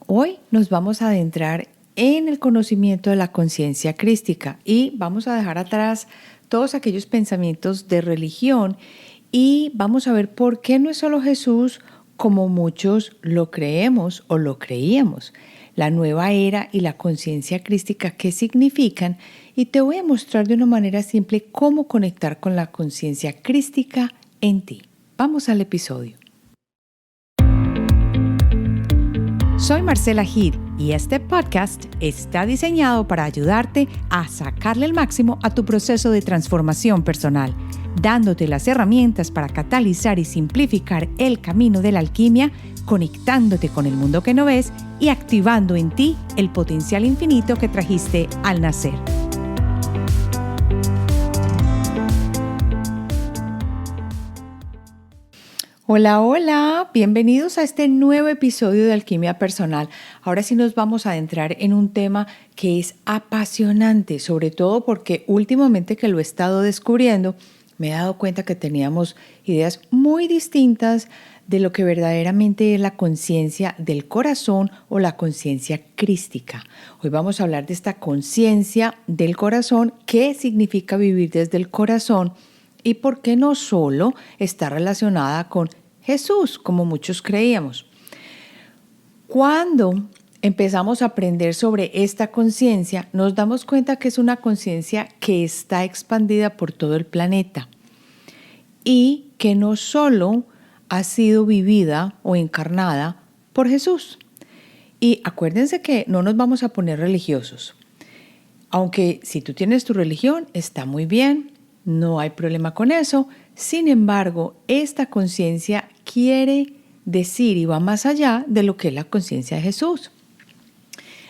Hoy nos vamos a adentrar en el conocimiento de la conciencia crística y vamos a dejar atrás todos aquellos pensamientos de religión y vamos a ver por qué no es solo Jesús como muchos lo creemos o lo creíamos. La nueva era y la conciencia crística, qué significan, y te voy a mostrar de una manera simple cómo conectar con la conciencia crística en ti. Vamos al episodio. Soy Marcela Gil y este podcast está diseñado para ayudarte a sacarle el máximo a tu proceso de transformación personal, dándote las herramientas para catalizar y simplificar el camino de la alquimia, conectándote con el mundo que no ves y activando en ti el potencial infinito que trajiste al nacer. Hola, hola, bienvenidos a este nuevo episodio de Alquimia Personal. Ahora sí nos vamos a adentrar en un tema que es apasionante, sobre todo porque últimamente que lo he estado descubriendo, me he dado cuenta que teníamos ideas muy distintas de lo que verdaderamente es la conciencia del corazón o la conciencia crística. Hoy vamos a hablar de esta conciencia del corazón, qué significa vivir desde el corazón y por qué no solo está relacionada con Jesús, como muchos creíamos. Cuando empezamos a aprender sobre esta conciencia, nos damos cuenta que es una conciencia que está expandida por todo el planeta y que no solo ha sido vivida o encarnada por Jesús. Y acuérdense que no nos vamos a poner religiosos. Aunque si tú tienes tu religión, está muy bien, no hay problema con eso. Sin embargo, esta conciencia quiere decir y va más allá de lo que es la conciencia de Jesús.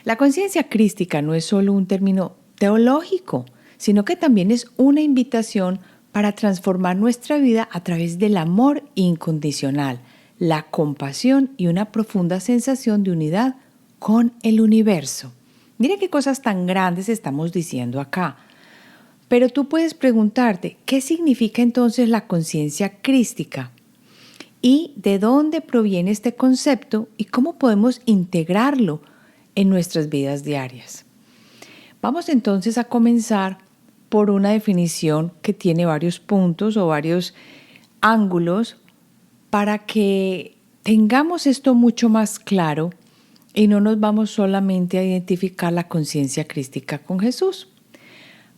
La conciencia crística no es solo un término teológico, sino que también es una invitación para transformar nuestra vida a través del amor incondicional, la compasión y una profunda sensación de unidad con el universo. Mira qué cosas tan grandes estamos diciendo acá. Pero tú puedes preguntarte, ¿qué significa entonces la conciencia crística? ¿Y de dónde proviene este concepto y cómo podemos integrarlo en nuestras vidas diarias? Vamos entonces a comenzar por una definición que tiene varios puntos o varios ángulos para que tengamos esto mucho más claro y no nos vamos solamente a identificar la conciencia crística con Jesús.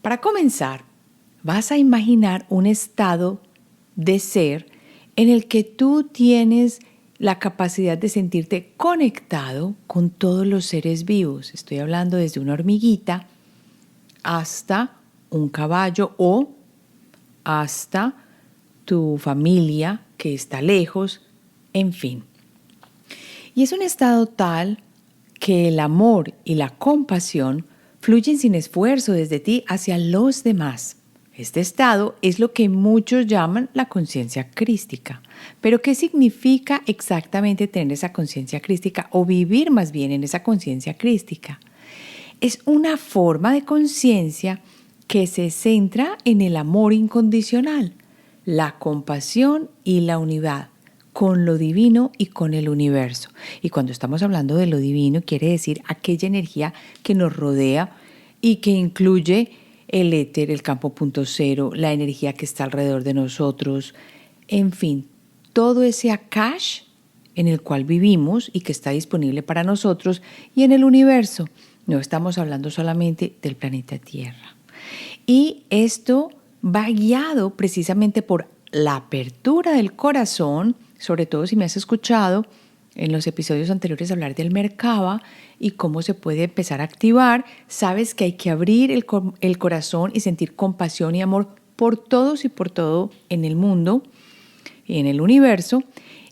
Para comenzar, vas a imaginar un estado de ser en el que tú tienes la capacidad de sentirte conectado con todos los seres vivos. Estoy hablando desde una hormiguita hasta un caballo o hasta tu familia que está lejos, en fin. Y es un estado tal que el amor y la compasión fluyen sin esfuerzo desde ti hacia los demás. Este estado es lo que muchos llaman la conciencia crística. Pero ¿qué significa exactamente tener esa conciencia crística o vivir más bien en esa conciencia crística? Es una forma de conciencia que se centra en el amor incondicional, la compasión y la unidad con lo divino y con el universo. Y cuando estamos hablando de lo divino, quiere decir aquella energía que nos rodea y que incluye el éter, el campo punto cero, la energía que está alrededor de nosotros, en fin, todo ese akash en el cual vivimos y que está disponible para nosotros y en el universo. No estamos hablando solamente del planeta Tierra. Y esto va guiado precisamente por la apertura del corazón, sobre todo si me has escuchado en los episodios anteriores hablar del Merkaba y cómo se puede empezar a activar. Sabes que hay que abrir el corazón y sentir compasión y amor por todos y por todo en el mundo y en el universo.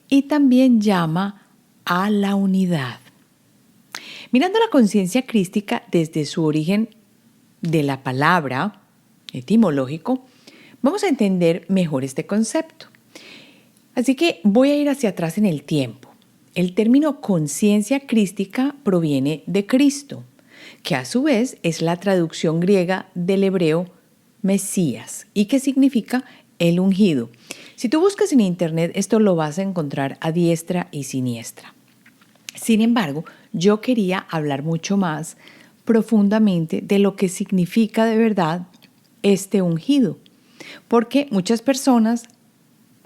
Y también llama a la unidad. Mirando la conciencia crística desde su origen de la palabra etimológico, vamos a entender mejor este concepto. Así que voy a ir hacia atrás en el tiempo. El término conciencia crística proviene de Cristo, que a su vez es la traducción griega del hebreo Mesías y que significa el ungido. Si tú buscas en internet, esto lo vas a encontrar a diestra y siniestra. Sin embargo, yo quería hablar mucho más profundamente de lo que significa de verdad este ungido, porque muchas personas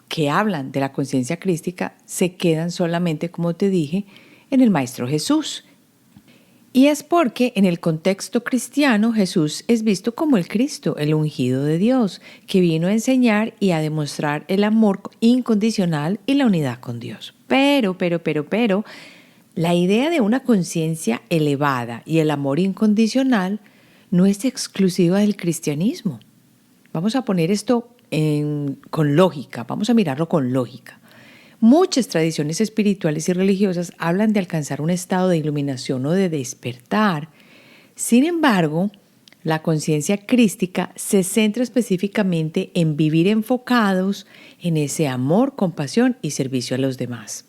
que hablan de la conciencia crística se quedan solamente, como te dije, en el Maestro Jesús. Y es porque en el contexto cristiano Jesús es visto como el Cristo, el ungido de Dios, que vino a enseñar y a demostrar el amor incondicional y la unidad con Dios. Pero, la idea de una conciencia elevada y el amor incondicional no es exclusiva del cristianismo. Vamos a poner esto con lógica, vamos a mirarlo con lógica. Muchas tradiciones espirituales y religiosas hablan de alcanzar un estado de iluminación o de despertar. Sin embargo, la conciencia crística se centra específicamente en vivir enfocados en ese amor, compasión y servicio a los demás.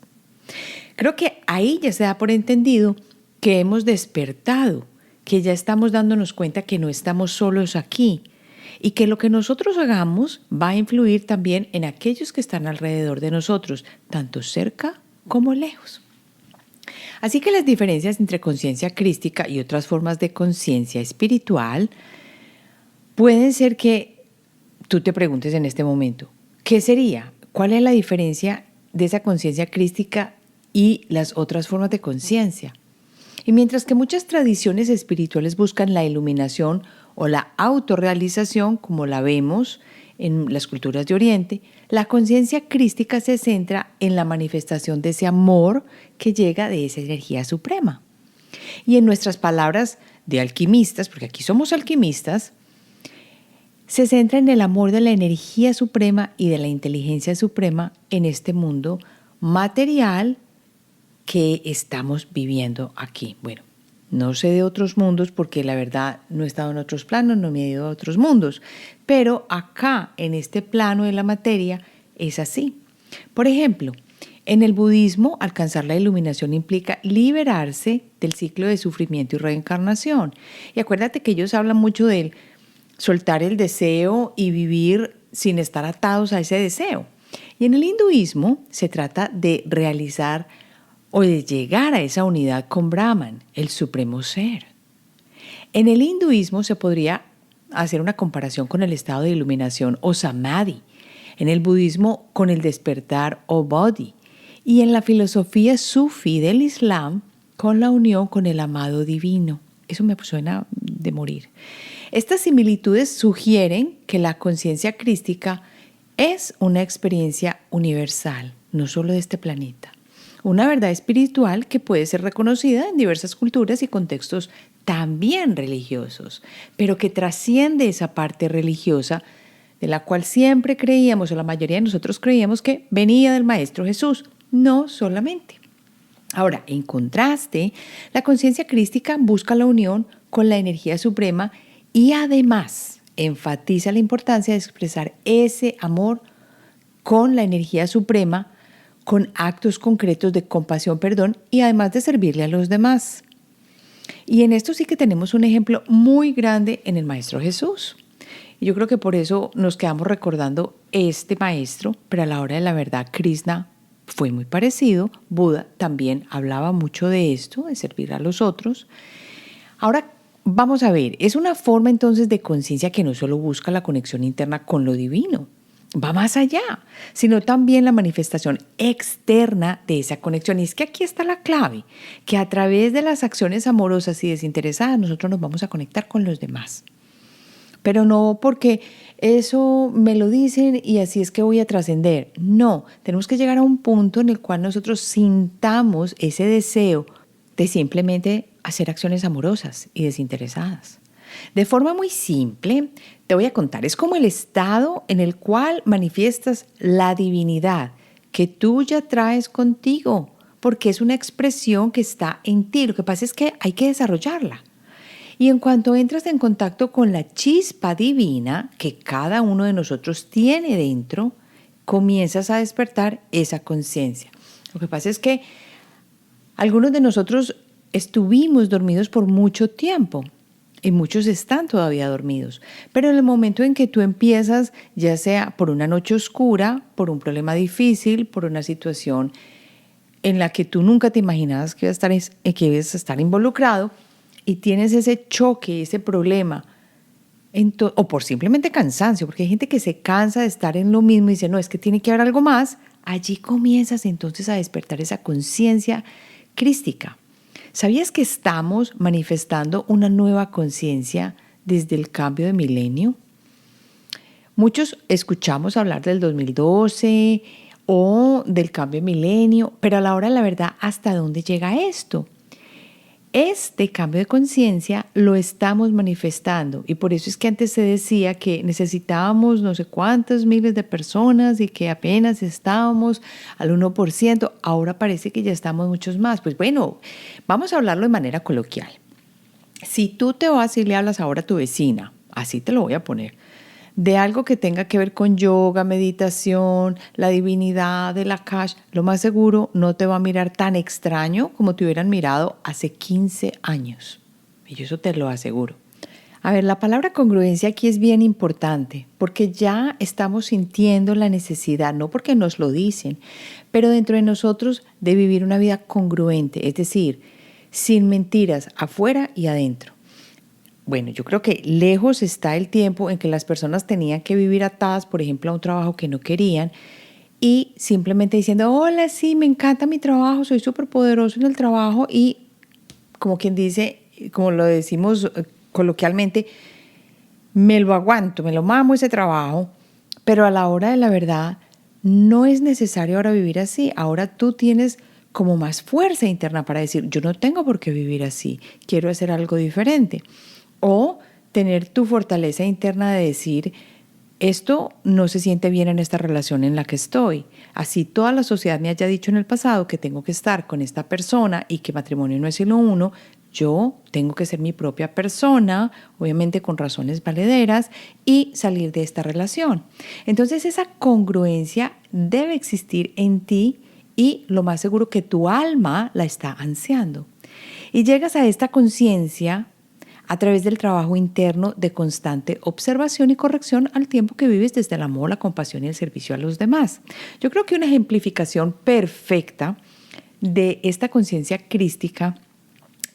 Creo que ahí ya se da por entendido que hemos despertado, que ya estamos dándonos cuenta que no estamos solos aquí y que lo que nosotros hagamos va a influir también en aquellos que están alrededor de nosotros, tanto cerca como lejos. Así que las diferencias entre conciencia crística y otras formas de conciencia espiritual pueden ser que tú te preguntes en este momento, ¿qué sería? ¿Cuál es la diferencia de esa conciencia crística y las otras formas de conciencia? Y mientras que muchas tradiciones espirituales buscan la iluminación o la autorrealización, como la vemos en las culturas de Oriente, la conciencia crística se centra en la manifestación de ese amor que llega de esa energía suprema. Y en nuestras palabras de alquimistas, porque aquí somos alquimistas, se centra en el amor de la energía suprema y de la inteligencia suprema en este mundo material que estamos viviendo aquí. Bueno, no sé de otros mundos porque la verdad no he estado en otros planos, no me he ido a otros mundos, pero acá en este plano de la materia es así. Por ejemplo, en el budismo, alcanzar la iluminación implica liberarse del ciclo de sufrimiento y reencarnación. Y acuérdate que ellos hablan mucho del soltar el deseo y vivir sin estar atados a ese deseo. Y en el hinduismo se trata de realizar o de llegar a esa unidad con Brahman, el supremo ser. En el hinduismo se podría hacer una comparación con el estado de iluminación o samadhi, en el budismo con el despertar o bodhi, y en la filosofía sufí del Islam con la unión con el amado divino. Eso me suena de morir. Estas similitudes sugieren que la conciencia crística es una experiencia universal, no solo de este planeta. Una verdad espiritual que puede ser reconocida en diversas culturas y contextos también religiosos, pero que trasciende esa parte religiosa de la cual siempre creíamos, o la mayoría de nosotros creíamos que venía del Maestro Jesús, no solamente. Ahora, en contraste, la conciencia crística busca la unión con la energía suprema y además enfatiza la importancia de expresar ese amor con la energía suprema con actos concretos de compasión, perdón y además de servirle a los demás. Y en esto sí que tenemos un ejemplo muy grande en el Maestro Jesús. Y yo creo que por eso nos quedamos recordando este maestro, pero a la hora de la verdad, Krishna fue muy parecido. Buda también hablaba mucho de esto, de servir a los otros. Ahora vamos a ver, es una forma entonces de conciencia que no solo busca la conexión interna con lo divino, va más allá, sino también la manifestación externa de esa conexión. Y es que aquí está la clave, que a través de las acciones amorosas y desinteresadas nosotros nos vamos a conectar con los demás. Pero no porque eso me lo dicen y así es que voy a trascender. No, tenemos que llegar a un punto en el cual nosotros sintamos ese deseo de simplemente hacer acciones amorosas y desinteresadas. De forma muy simple, te voy a contar, es como el estado en el cual manifiestas la divinidad que tú ya traes contigo, porque es una expresión que está en ti. Lo que pasa es que hay que desarrollarla. Y en cuanto entras en contacto con la chispa divina que cada uno de nosotros tiene dentro, comienzas a despertar esa conciencia. Lo que pasa es que algunos de nosotros estuvimos dormidos por mucho tiempo y muchos están todavía dormidos. Pero en el momento en que tú empiezas, ya sea por una noche oscura, por un problema difícil, por una situación en la que tú nunca te imaginabas que ibas a estar involucrado y tienes ese choque, ese problema, o por simplemente cansancio, porque hay gente que se cansa de estar en lo mismo y dice, no, es que tiene que haber algo más, allí comienzas entonces a despertar esa conciencia crística. ¿Sabías que estamos manifestando una nueva conciencia desde el cambio de milenio? Muchos escuchamos hablar del 2012 o del cambio de milenio, pero a la hora de la verdad, ¿hasta dónde llega esto? Este cambio de conciencia lo estamos manifestando y por eso es que antes se decía que necesitábamos no sé cuántos miles de personas y que apenas estábamos al 1%, ahora parece que ya estamos muchos más. Pues bueno, vamos a hablarlo de manera coloquial. Si tú te vas y le hablas ahora a tu vecina, así te lo voy a poner, de algo que tenga que ver con yoga, meditación, la divinidad del Akash, lo más seguro no te va a mirar tan extraño como te hubieran mirado hace 15 años. Y yo eso te lo aseguro. A ver, la palabra congruencia aquí es bien importante porque ya estamos sintiendo la necesidad, no porque nos lo dicen, pero dentro de nosotros de vivir una vida congruente, es decir, sin mentiras afuera y adentro. Bueno, yo creo que lejos está el tiempo en que las personas tenían que vivir atadas, por ejemplo, a un trabajo que no querían y simplemente diciendo, hola, sí, me encanta mi trabajo, soy súper poderoso en el trabajo y como quien dice, como lo decimos coloquialmente, me lo aguanto, me lo mamo ese trabajo, pero a la hora de la verdad no es necesario ahora vivir así. Ahora tú tienes como más fuerza interna para decir, yo no tengo por qué vivir así, quiero hacer algo diferente. O tener tu fortaleza interna de decir, esto no se siente bien en esta relación en la que estoy. Así toda la sociedad me haya dicho en el pasado que tengo que estar con esta persona y que matrimonio no es sino uno, yo tengo que ser mi propia persona, obviamente con razones valederas, y salir de esta relación. Entonces esa congruencia debe existir en ti y lo más seguro que tu alma la está ansiando. Y llegas a esta conciencia a través del trabajo interno de constante observación y corrección al tiempo que vives desde el amor, la compasión y el servicio a los demás. Yo creo que una ejemplificación perfecta de esta conciencia crística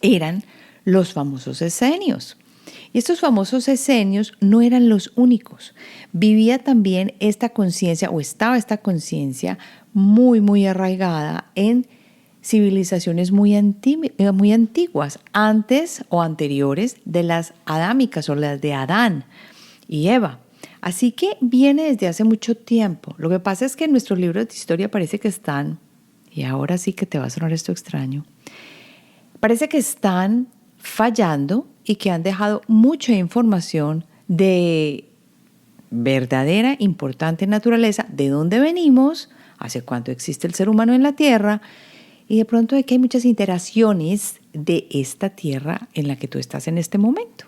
eran los famosos esenios. Y estos famosos esenios no eran los únicos. Vivía también esta conciencia, o estaba esta conciencia muy, muy arraigada en civilizaciones muy antiguas, antes o anteriores de las adámicas o las de Adán y Eva. Así que viene desde hace mucho tiempo. Lo que pasa es que en nuestros libros de historia parece que están, y ahora sí que te va a sonar esto extraño, parece que están fallando y que han dejado mucha información de verdadera, importante naturaleza, de dónde venimos, hace cuánto existe el ser humano en la Tierra, y de pronto de que hay muchas interacciones de esta tierra en la que tú estás en este momento.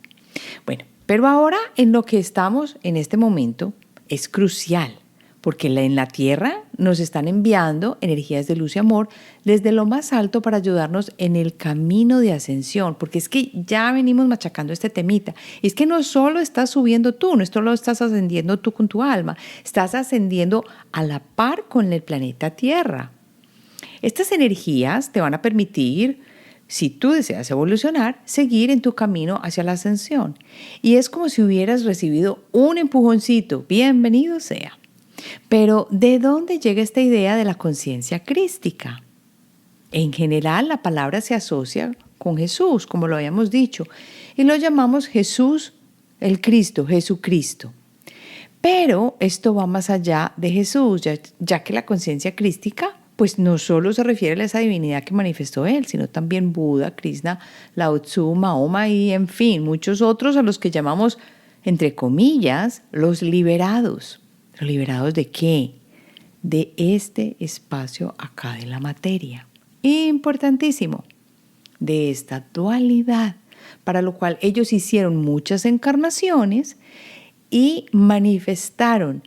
Bueno, pero ahora en lo que estamos en este momento es crucial, porque en la tierra nos están enviando energías de luz y amor desde lo más alto para ayudarnos en el camino de ascensión, porque es que ya venimos machacando este temita. Es que no solo estás subiendo tú, no solo estás ascendiendo tú con tu alma, estás ascendiendo a la par con el planeta Tierra. Estas energías te van a permitir, si tú deseas evolucionar, seguir en tu camino hacia la ascensión. Y es como si hubieras recibido un empujoncito, bienvenido sea. Pero ¿de dónde llega esta idea de la conciencia crística? En general, la palabra se asocia con Jesús, como lo habíamos dicho, y lo llamamos Jesús, el Cristo, Jesucristo. Pero esto va más allá de Jesús, ya que la conciencia crística pues no solo se refiere a esa divinidad que manifestó él, sino también Buda, Krishna, Lao Tzu, Mahoma y, en fin, muchos otros a los que llamamos, entre comillas, los liberados. ¿Los liberados de qué? De este espacio acá de la materia. Importantísimo, de esta dualidad, para lo cual ellos hicieron muchas encarnaciones y manifestaron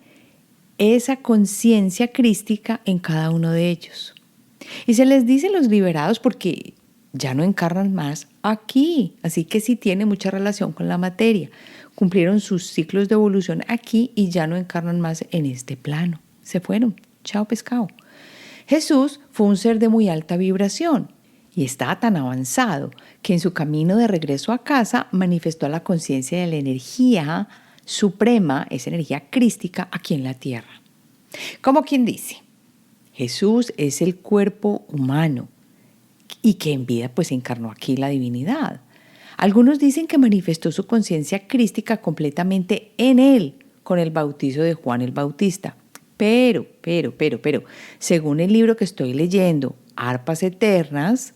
esa conciencia crística en cada uno de ellos. Y se les dice los liberados porque ya no encarnan más aquí, así que sí tiene mucha relación con la materia. Cumplieron sus ciclos de evolución aquí y ya no encarnan más en este plano. Se fueron, chao pescado. Jesús fue un ser de muy alta vibración y estaba tan avanzado que en su camino de regreso a casa manifestó la conciencia de la energía suprema, esa energía crística aquí en la tierra. Como quien dice, Jesús es el cuerpo humano y que en vida pues encarnó aquí la divinidad. Algunos dicen que manifestó su conciencia crística completamente en él con el bautizo de Juan el Bautista. Pero, según el libro que estoy leyendo, Arpas Eternas,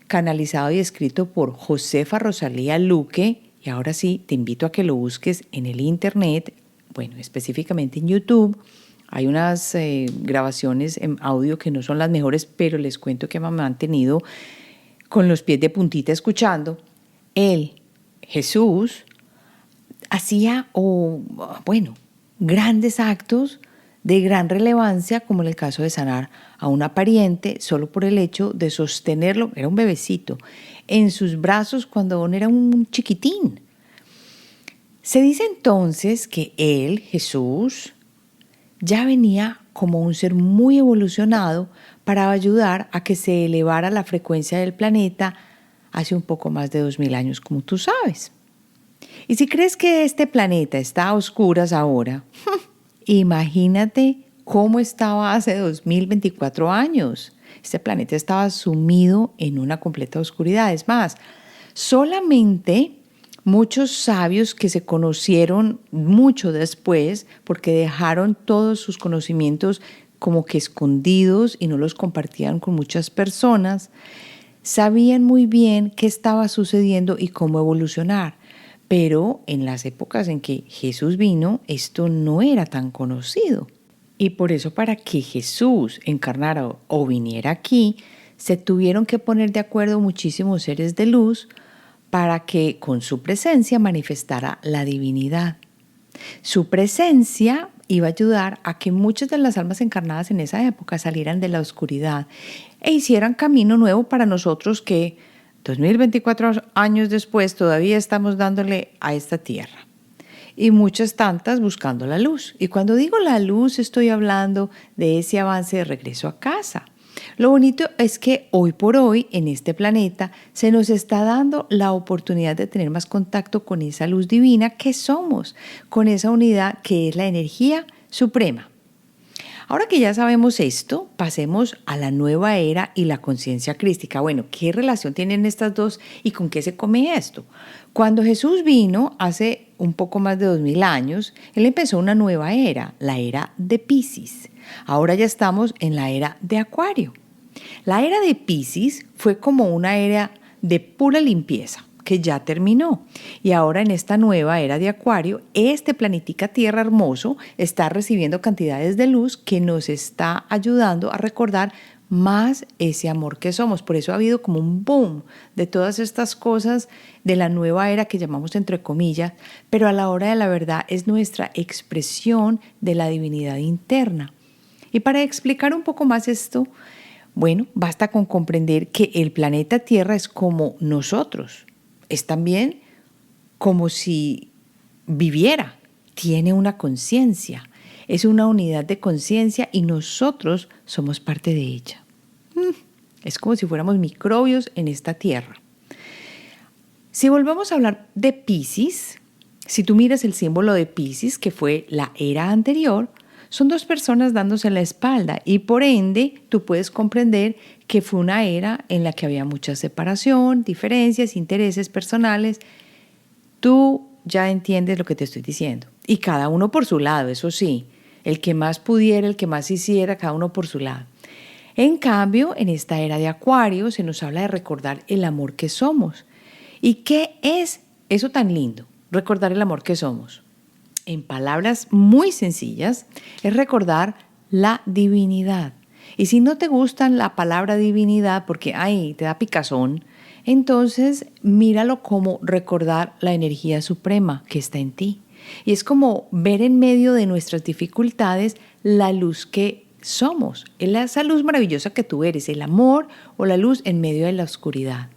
canalizado y escrito por Josefa Rosalía Luque, y ahora sí, te invito a que lo busques en el internet, bueno, específicamente en YouTube. Hay unas grabaciones en audio que no son las mejores, pero les cuento que me han mantenido con los pies de puntita escuchando. Él, Jesús, hacía, grandes actos de gran relevancia, como en el caso de sanar a una pariente solo por el hecho de sostenerlo, era un bebecito, en sus brazos cuando aún era un chiquitín. Se dice entonces que él, Jesús, ya venía como un ser muy evolucionado para ayudar a que se elevara la frecuencia del planeta hace un poco más de 2000 años, como tú sabes. Y si crees que este planeta está a oscuras ahora, imagínate cómo estaba hace 2024 años. Este planeta estaba sumido en una completa oscuridad. Es más, solamente muchos sabios que se conocieron mucho después, porque dejaron todos sus conocimientos como que escondidos y no los compartían con muchas personas, sabían muy bien qué estaba sucediendo y cómo evolucionar. Pero en las épocas en que Jesús vino, esto no era tan conocido. Y por eso, para que Jesús encarnara o viniera aquí, se tuvieron que poner de acuerdo muchísimos seres de luz para que con su presencia manifestara la divinidad. Su presencia iba a ayudar a que muchas de las almas encarnadas en esa época salieran de la oscuridad e hicieran camino nuevo para nosotros que 2024 años después todavía estamos dándole a esta tierra. Y muchas tantas buscando la luz. Y cuando digo la luz estoy hablando de ese avance de regreso a casa. Lo bonito es que hoy por hoy en este planeta se nos está dando la oportunidad de tener más contacto con esa luz divina que somos, con esa unidad que es la energía suprema. Ahora que ya sabemos esto, pasemos a la nueva era y la conciencia crística. Bueno, ¿qué relación tienen estas dos y con qué se come esto? Cuando Jesús vino hace un poco más de 2000 años, Él empezó una nueva era, la era de Piscis. Ahora ya estamos en la era de Acuario. La era de Piscis fue como una era de pura limpieza, que ya terminó. Y ahora en esta nueva era de Acuario, este planetica Tierra hermoso está recibiendo cantidades de luz que nos está ayudando a recordar más ese amor que somos. Por eso ha habido como un boom de todas estas cosas de la nueva era que llamamos entre comillas, pero a la hora de la verdad es nuestra expresión de la divinidad interna. Y para explicar un poco más esto, bueno, basta con comprender que el planeta Tierra es como nosotros. Es también como si viviera, tiene una conciencia, es una unidad de conciencia y nosotros somos parte de ella. Es como si fuéramos microbios en esta tierra. Si volvemos a hablar de Piscis, si tú miras el símbolo de Piscis, que fue la era anterior, son dos personas dándose la espalda y por ende tú puedes comprender que fue una era en la que había mucha separación, diferencias, intereses personales. Tú ya entiendes lo que te estoy diciendo. Y cada uno por su lado, eso sí. El que más pudiera, el que más hiciera, cada uno por su lado. En cambio, en esta era de Acuario se nos habla de recordar el amor que somos. ¿Y qué es eso tan lindo? Recordar el amor que somos. En palabras muy sencillas, es recordar la divinidad. Y si no te gusta la palabra divinidad porque te da picazón, entonces míralo como recordar la energía suprema que está en ti. Y es como ver en medio de nuestras dificultades la luz que somos, esa luz maravillosa que tú eres, el amor o la luz en medio de la oscuridad.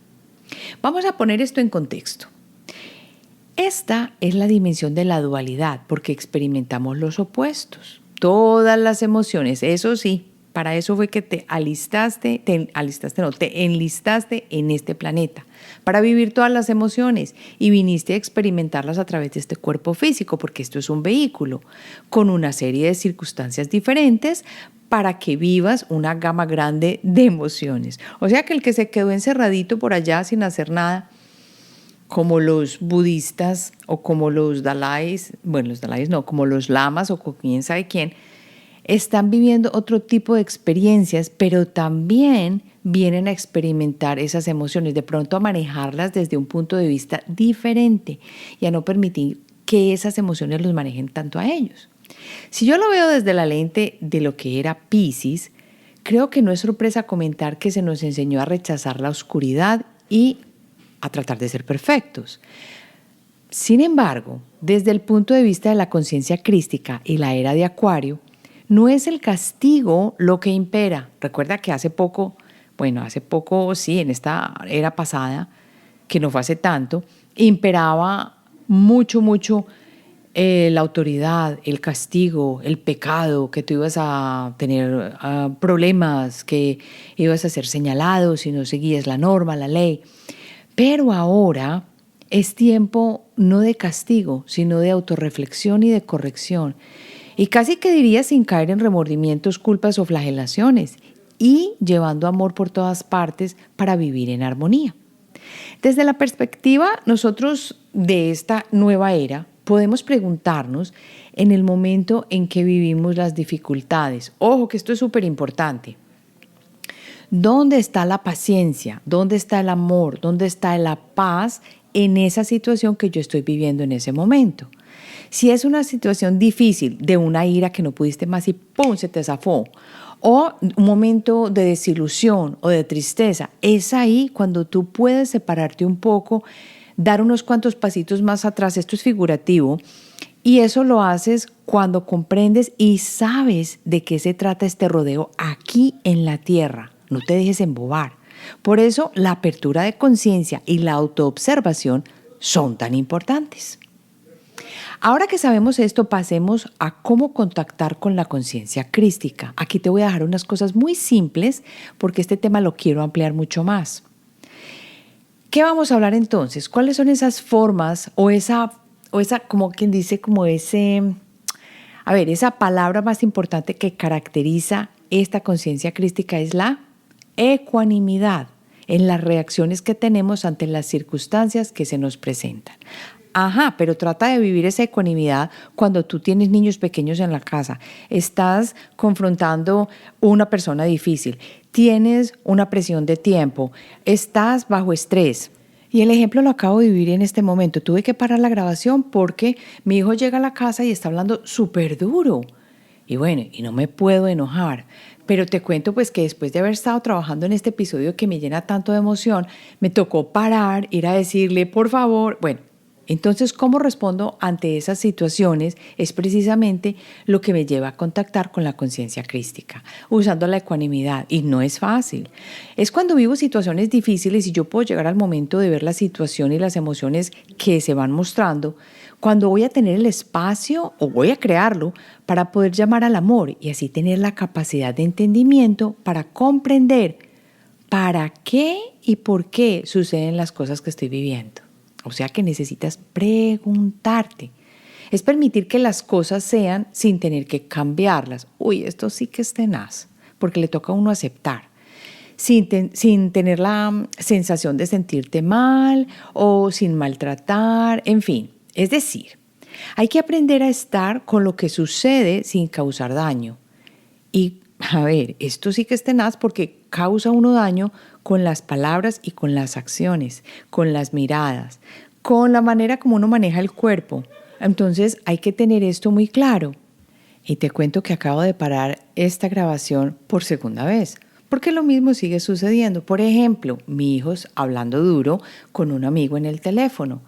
Vamos a poner esto en contexto. Esta es la dimensión de la dualidad porque experimentamos los opuestos, todas las emociones, eso sí, Para eso fue que te enlistaste en este planeta, para vivir todas las emociones y viniste a experimentarlas a través de este cuerpo físico, porque esto es un vehículo con una serie de circunstancias diferentes para que vivas una gama grande de emociones. O sea que el que se quedó encerradito por allá sin hacer nada, como los budistas o como los dalais, bueno, los dalais no, como los lamas o con quién sabe quién, están viviendo otro tipo de experiencias, pero también vienen a experimentar esas emociones, de pronto a manejarlas desde un punto de vista diferente y a no permitir que esas emociones los manejen tanto a ellos. Si yo lo veo desde la lente de lo que era Piscis, creo que no es sorpresa comentar que se nos enseñó a rechazar la oscuridad y a tratar de ser perfectos. Sin embargo, desde el punto de vista de la conciencia crística y la era de Acuario, no es el castigo lo que impera. Recuerda que hace poco, sí, en esta era pasada, que no fue hace tanto, imperaba mucho la autoridad, el castigo, el pecado, que tú ibas a tener problemas, que ibas a ser señalado si no seguías la norma, la ley. Pero ahora es tiempo no de castigo, sino de autorreflexión y de corrección. Y casi que diría sin caer en remordimientos, culpas o flagelaciones, y llevando amor por todas partes para vivir en armonía. Desde la perspectiva nosotros de esta nueva era, podemos preguntarnos en el momento en que vivimos las dificultades. Ojo, que esto es súper importante. ¿Dónde está la paciencia? ¿Dónde está el amor? ¿Dónde está la paz en esa situación que yo estoy viviendo en ese momento? Si es una situación difícil, de una ira que no pudiste más y ¡pum!, se te zafó, o un momento de desilusión o de tristeza, es ahí cuando tú puedes separarte un poco, dar unos cuantos pasitos más atrás, esto es figurativo, y eso lo haces cuando comprendes y sabes de qué se trata este rodeo aquí en la tierra. No te dejes embobar. Por eso la apertura de conciencia y la autoobservación son tan importantes. Ahora que sabemos esto, pasemos a cómo contactar con la conciencia crística. Aquí te voy a dejar unas cosas muy simples porque este tema lo quiero ampliar mucho más. ¿Qué vamos a hablar entonces? ¿Cuáles son esas formas o esa como quien dice, esa palabra más importante que caracteriza esta conciencia crística es la ecuanimidad en las reacciones que tenemos ante las circunstancias que se nos presentan. Ajá, pero trata de vivir esa ecuanimidad cuando tú tienes niños pequeños en la casa, estás confrontando una persona difícil, tienes una presión de tiempo, estás bajo estrés. Y el ejemplo lo acabo de vivir en este momento. Tuve que parar la grabación porque mi hijo llega a la casa y está hablando súper duro. Y bueno, y no me puedo enojar. Pero te cuento pues que después de haber estado trabajando en este episodio que me llena tanto de emoción, me tocó parar, ir a decirle, por favor, bueno. Entonces, ¿cómo respondo ante esas situaciones? Es precisamente lo que me lleva a contactar con la conciencia crística, usando la ecuanimidad. Y no es fácil. Es cuando vivo situaciones difíciles y yo puedo llegar al momento de ver la situación y las emociones que se van mostrando, cuando voy a tener el espacio o voy a crearlo para poder llamar al amor y así tener la capacidad de entendimiento para comprender para qué y por qué suceden las cosas que estoy viviendo. O sea que necesitas preguntarte. Es permitir que las cosas sean sin tener que cambiarlas. Uy, esto sí que es tenaz, porque le toca a uno aceptar. Sin tener la sensación de sentirte mal o sin maltratar, en fin. Es decir, hay que aprender a estar con lo que sucede sin causar daño. Y a ver, esto sí que es tenaz porque causa uno daño con las palabras y con las acciones, con las miradas, con la manera como uno maneja el cuerpo. Entonces hay que tener esto muy claro. Y te cuento que acabo de parar esta grabación por segunda vez, porque lo mismo sigue sucediendo. Por ejemplo, mi hijo hablando duro con un amigo en el teléfono.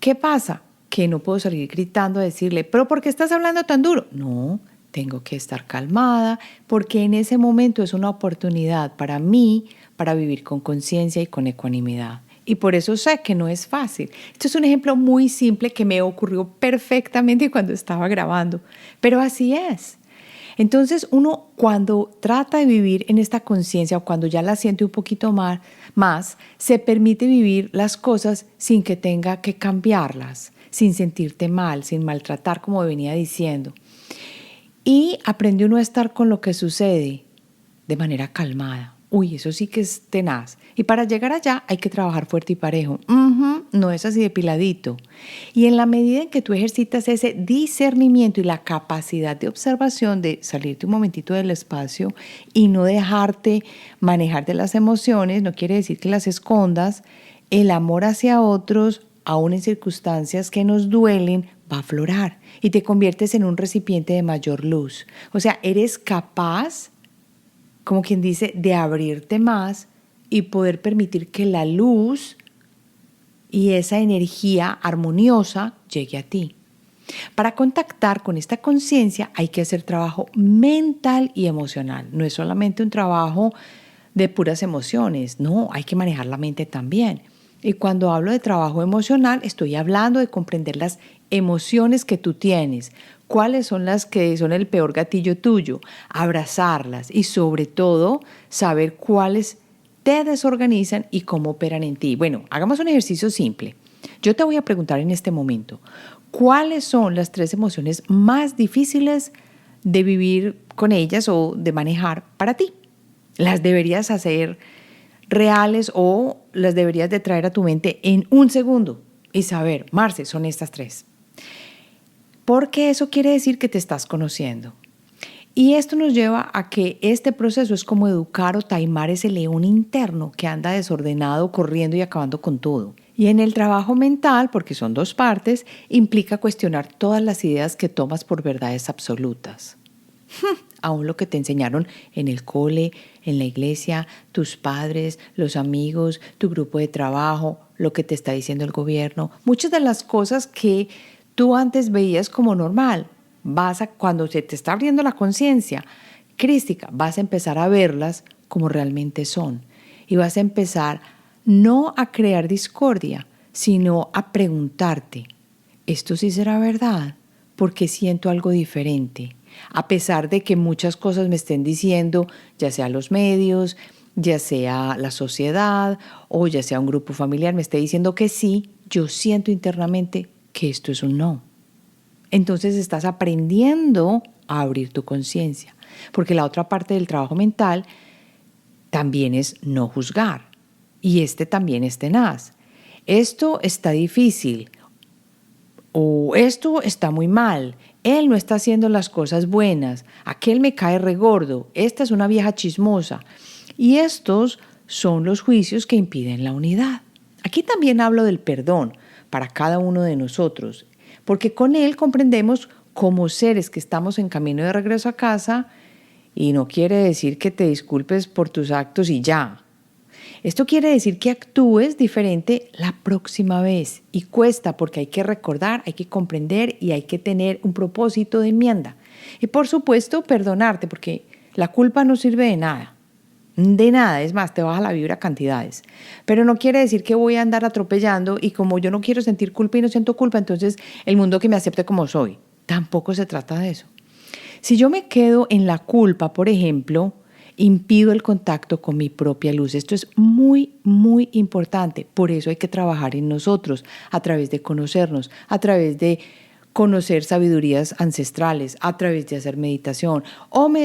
¿Qué pasa? Que no puedo salir gritando a decirle, ¿pero por qué estás hablando tan duro? No, tengo que estar calmada porque en ese momento es una oportunidad para mí para vivir con conciencia y con ecuanimidad. Y por eso sé que no es fácil. Esto es un ejemplo muy simple que me ocurrió perfectamente cuando estaba grabando, pero así es. Entonces uno cuando trata de vivir en esta conciencia o cuando ya la siente un poquito más, se permite vivir las cosas sin que tenga que cambiarlas, sin sentirte mal, sin maltratar como venía diciendo. Y aprende uno a estar con lo que sucede de manera calmada. Uy, eso sí que es tenaz. Y para llegar allá hay que trabajar fuerte y parejo. No es así de piladito. Y en la medida en que tú ejercitas ese discernimiento y la capacidad de observación de salirte un momentito del espacio y no dejarte manejar de las emociones, no quiere decir que las escondas, el amor hacia otros, aún en circunstancias que nos duelen, va a aflorar y te conviertes en un recipiente de mayor luz. O sea, eres capaz, como quien dice, de abrirte más y poder permitir que la luz y esa energía armoniosa llegue a ti. Para contactar con esta conciencia hay que hacer trabajo mental y emocional. No es solamente un trabajo de puras emociones, no, hay que manejar la mente también. Y cuando hablo de trabajo emocional, estoy hablando de comprender las emociones que tú tienes, cuáles son las que son el peor gatillo tuyo, abrazarlas y sobre todo saber cuáles te desorganizan y cómo operan en ti. Bueno, hagamos un ejercicio simple. Yo te voy a preguntar en este momento, ¿cuáles son las 3 emociones más difíciles de vivir con ellas o de manejar para ti? ¿Las deberías hacer reales o las deberías de traer a tu mente en un segundo y saber, Marce, son estas 3? Porque eso quiere decir que te estás conociendo. Y esto nos lleva a que este proceso es como educar o taimar ese león interno que anda desordenado, corriendo y acabando con todo. Y en el trabajo mental, porque son 2 partes, implica cuestionar todas las ideas que tomas por verdades absolutas. Aún lo que te enseñaron en el cole, en la iglesia, tus padres, los amigos, tu grupo de trabajo, lo que te está diciendo el gobierno. Muchas de las cosas que tú antes veías como normal, cuando se te está abriendo la conciencia crística, vas a empezar a verlas como realmente son. Y vas a empezar no a crear discordia, sino a preguntarte, ¿esto sí será verdad? Porque siento algo diferente. A pesar de que muchas cosas me estén diciendo, ya sea los medios, ya sea la sociedad o ya sea un grupo familiar, me esté diciendo que sí, yo siento internamente que esto es un no. Entonces estás aprendiendo a abrir tu conciencia, porque la otra parte del trabajo mental también es no juzgar y este también es tenaz. Esto está difícil o esto está muy mal. Él no está haciendo las cosas buenas. Aquel me cae regordo. Esta es una vieja chismosa. Y estos son los juicios que impiden la unidad. Aquí también hablo del perdón para cada uno de nosotros, porque con él comprendemos como seres que estamos en camino de regreso a casa y no quiere decir que te disculpes por tus actos y ya. Esto quiere decir que actúes diferente la próxima vez y cuesta porque hay que recordar, hay que comprender y hay que tener un propósito de enmienda. Y por supuesto perdonarte porque la culpa no sirve de nada. De nada, es más, te baja la vibra a cantidades. Pero no quiere decir que voy a andar atropellando y como yo no quiero sentir culpa y no siento culpa, entonces el mundo que me acepte como soy. Tampoco se trata de eso. Si yo me quedo en la culpa, por ejemplo, impido el contacto con mi propia luz. Esto es muy, muy importante. Por eso hay que trabajar en nosotros, a través de conocernos, a través de conocer sabidurías ancestrales, a través de hacer meditación.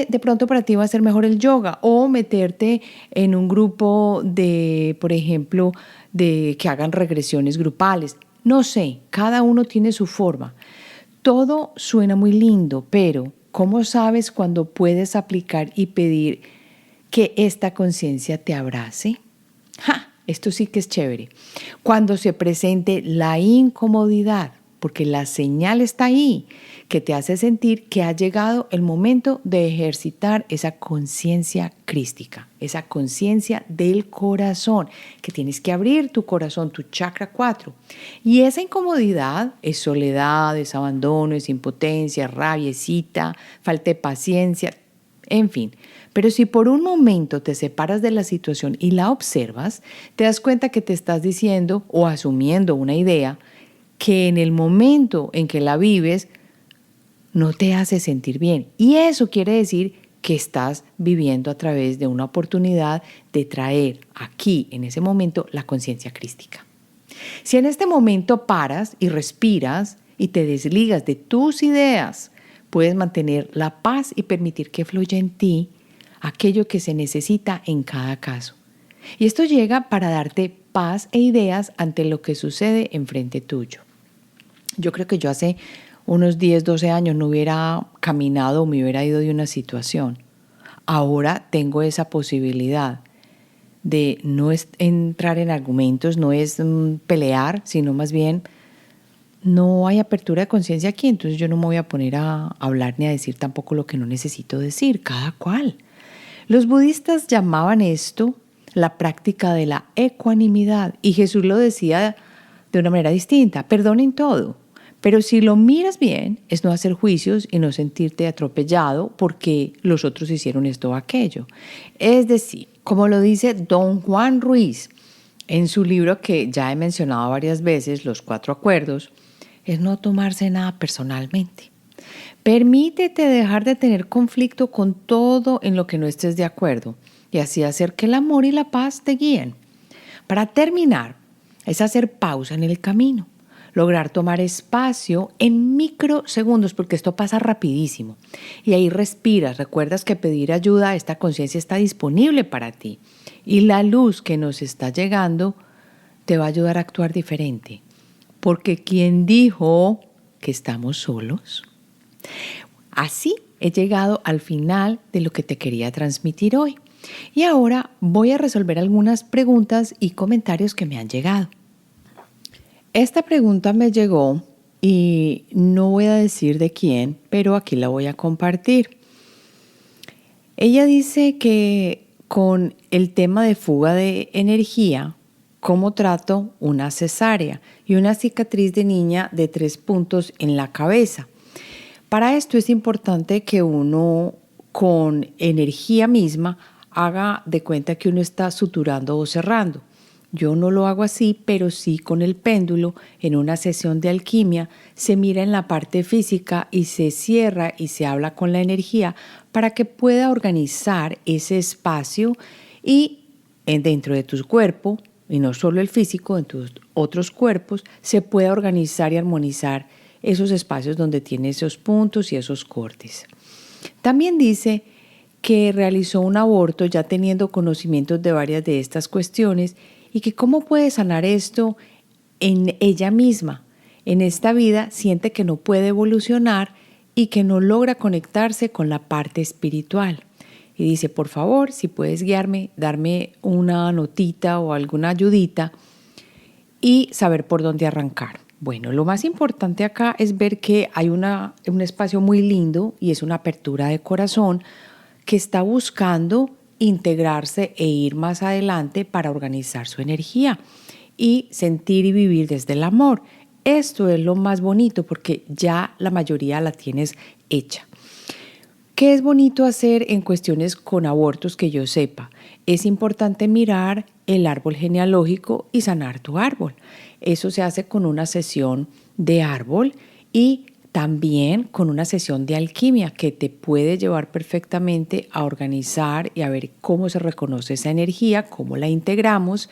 De pronto para ti va a ser mejor el yoga o meterte en un grupo de, por ejemplo, de que hagan regresiones grupales. No sé, cada uno tiene su forma. Todo suena muy lindo, pero ¿cómo sabes cuándo puedes aplicar y pedir que esta conciencia te abrace? Esto sí que es chévere. Cuando se presente la incomodidad, porque la señal está ahí, que te hace sentir que ha llegado el momento de ejercitar esa conciencia crística, esa conciencia del corazón, que tienes que abrir tu corazón, tu chakra 4. Y esa incomodidad es soledad, es abandono, es impotencia, rabiecita, falta de paciencia, en fin. Pero si por un momento te separas de la situación y la observas, te das cuenta que te estás diciendo o asumiendo una idea que en el momento en que la vives no te hace sentir bien. Y eso quiere decir que estás viviendo a través de una oportunidad de traer aquí, en ese momento, la conciencia crística. Si en este momento paras y respiras y te desligas de tus ideas, puedes mantener la paz y permitir que fluya en ti aquello que se necesita en cada caso. Y esto llega para darte paz e ideas ante lo que sucede enfrente tuyo. Yo creo que yo hace unos 10, 12 años no hubiera caminado o me hubiera ido de una situación. Ahora tengo esa posibilidad de no entrar en argumentos, no es pelear, sino más bien no hay apertura de conciencia aquí, entonces yo no me voy a poner a hablar ni a decir tampoco lo que no necesito decir, cada cual. Los budistas llamaban esto la práctica de la ecuanimidad y Jesús lo decía de una manera distinta, perdonen todo, pero si lo miras bien es no hacer juicios y no sentirte atropellado porque los otros hicieron esto o aquello. Es decir, como lo dice Don Juan Ruiz en su libro que ya he mencionado varias veces, Los 4 Acuerdos, es no tomarse nada personalmente. Permítete dejar de tener conflicto con todo en lo que no estés de acuerdo y así hacer que el amor y la paz te guíen. Para terminar, es hacer pausa en el camino, lograr tomar espacio en microsegundos, porque esto pasa rapidísimo. Y ahí respiras, recuerdas que pedir ayuda, esta conciencia está disponible para ti. Y la luz que nos está llegando te va a ayudar a actuar diferente. Porque ¿quién dijo que estamos solos? Así he llegado al final de lo que te quería transmitir hoy. Y ahora voy a resolver algunas preguntas y comentarios que me han llegado. Esta pregunta me llegó y no voy a decir de quién, pero aquí la voy a compartir. Ella dice que con el tema de fuga de energía, ¿cómo trato una cesárea y una cicatriz de niña de 3 puntos en la cabeza? Para esto es importante que uno con energía misma haga de cuenta que uno está suturando o cerrando. Yo no lo hago así, pero sí con el péndulo en una sesión de alquimia se mira en la parte física y se cierra y se habla con la energía para que pueda organizar ese espacio y dentro de tu cuerpo, y no solo el físico, en tus otros cuerpos, se pueda organizar y armonizar esos espacios donde tiene esos puntos y esos cortes. También dice que realizó un aborto ya teniendo conocimientos de varias de estas cuestiones y que cómo puede sanar esto en ella misma. En esta vida siente que no puede evolucionar y que no logra conectarse con la parte espiritual. Y dice, por favor, si puedes guiarme, darme una notita o alguna ayudita y saber por dónde arrancar. Bueno, lo más importante acá es ver que hay un espacio muy lindo y es una apertura de corazón que está buscando integrarse e ir más adelante para organizar su energía y sentir y vivir desde el amor. Esto es lo más bonito porque ya la mayoría la tienes hecha. ¿Qué es bonito hacer en cuestiones con abortos que yo sepa? Es importante mirar el árbol genealógico y sanar tu árbol. Eso se hace con una sesión de árbol y también con una sesión de alquimia que te puede llevar perfectamente a organizar y a ver cómo se reconoce esa energía, cómo la integramos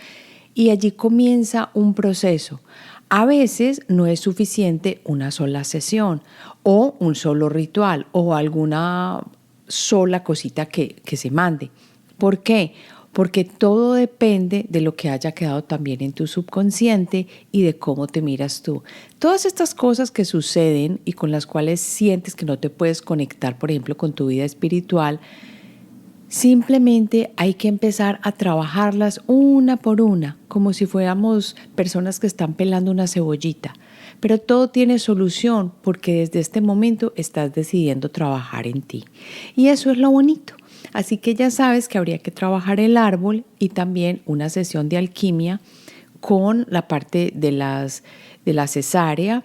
y allí comienza un proceso. A veces no es suficiente una sola sesión o un solo ritual o alguna sola cosita que se mande. ¿Por qué? Porque todo depende de lo que haya quedado también en tu subconsciente y de cómo te miras tú. Todas estas cosas que suceden y con las cuales sientes que no te puedes conectar, por ejemplo, con tu vida espiritual, simplemente hay que empezar a trabajarlas una por una, como si fuéramos personas que están pelando una cebollita. Pero todo tiene solución porque desde este momento estás decidiendo trabajar en ti. Y eso es lo bonito. Así que ya sabes que habría que trabajar el árbol y también una sesión de alquimia con la parte de la cesárea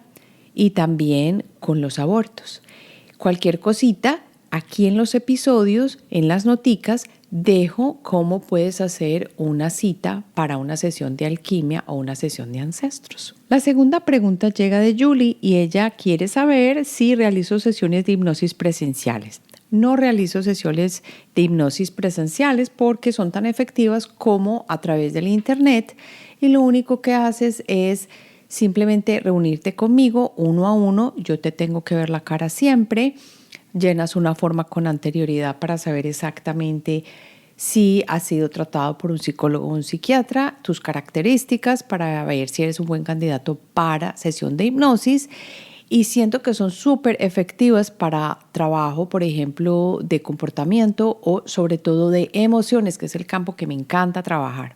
y también con los abortos. Cualquier cosita, aquí en los episodios, en las noticas, dejo cómo puedes hacer una cita para una sesión de alquimia o una sesión de ancestros. La segunda pregunta llega de Julie y ella quiere saber si realizo sesiones de hipnosis presenciales. No realizo sesiones de hipnosis presenciales porque son tan efectivas como a través del internet y lo único que haces es simplemente reunirte conmigo uno a uno. Yo te tengo que ver la cara siempre. Llenas una forma con anterioridad para saber exactamente si has sido tratado por un psicólogo o un psiquiatra, tus características para ver si eres un buen candidato para sesión de hipnosis. Y siento que son súper efectivas para trabajo, por ejemplo, de comportamiento o sobre todo de emociones, que es el campo que me encanta trabajar.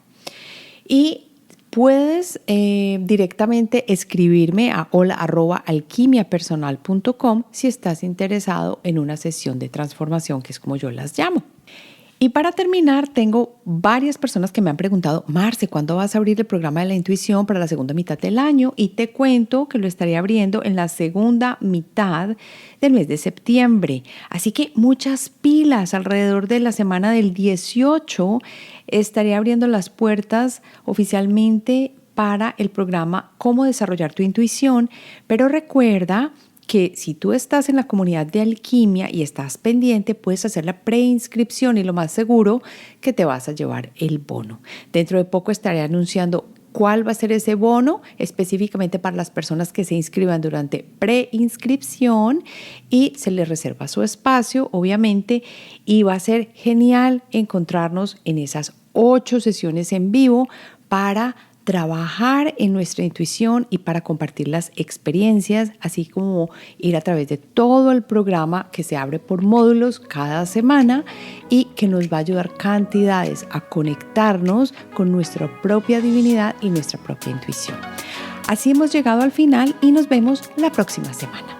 Y puedes directamente escribirme a hola@alquimiapersonal.com si estás interesado en una sesión de transformación, que es como yo las llamo. Y para terminar, tengo varias personas que me han preguntado, Marce, ¿cuándo vas a abrir el programa de la intuición para la segunda mitad del año? Y te cuento que lo estaré abriendo en la segunda mitad del mes de septiembre. Así que muchas pilas. Alrededor de la semana del 18 estaré abriendo las puertas oficialmente para el programa Cómo desarrollar tu intuición. Pero recuerda que si tú estás en la comunidad de alquimia y estás pendiente, puedes hacer la preinscripción y lo más seguro que te vas a llevar el bono. Dentro de poco estaré anunciando cuál va a ser ese bono específicamente para las personas que se inscriban durante preinscripción y se les reserva su espacio, obviamente, y va a ser genial encontrarnos en esas 8 sesiones en vivo para trabajar en nuestra intuición y para compartir las experiencias, así como ir a través de todo el programa que se abre por módulos cada semana y que nos va a ayudar cantidades a conectarnos con nuestra propia divinidad y nuestra propia intuición. Así hemos llegado al final y nos vemos la próxima semana.